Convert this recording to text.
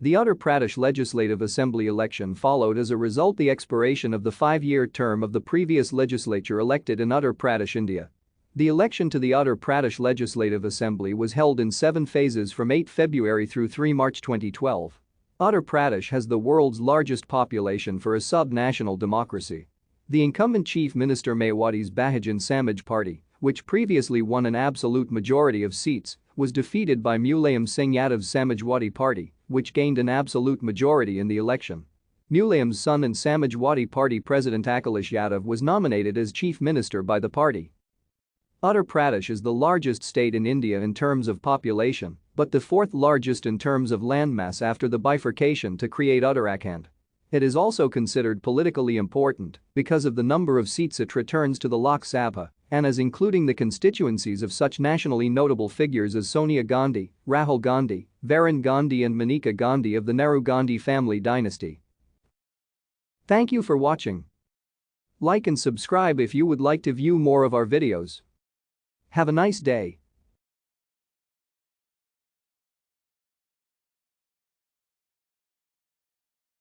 The Uttar Pradesh Legislative Assembly election followed as a result the expiration of the 5-year term of the previous legislature elected in Uttar Pradesh, India. The election to the Uttar Pradesh Legislative Assembly was held in 7 phases from 8 February through 3 March 2012. Uttar Pradesh has the world's largest population for a sub-national democracy. The incumbent Chief Minister Mayawati's Bahujan Samaj party, which previously won an absolute majority of seats, was defeated by Mulayam Singh Yadav's Samajwadi party, which gained an absolute majority in the election. Mulayam's son and Samajwadi party president Akhilesh Yadav was nominated as chief minister by the party. Uttar Pradesh is the largest state in India in terms of population, but the 4th largest in terms of landmass after the bifurcation to create Uttarakhand. It is also considered politically important because of the number of seats it returns to the Lok Sabha and as including the constituencies of such nationally notable figures as Sonia Gandhi, Rahul Gandhi, Varun Gandhi and Maneka Gandhi of the Nehru Gandhi family dynasty. Thank you for watching. Like and subscribe if you would like to view more of our videos. Have a nice day.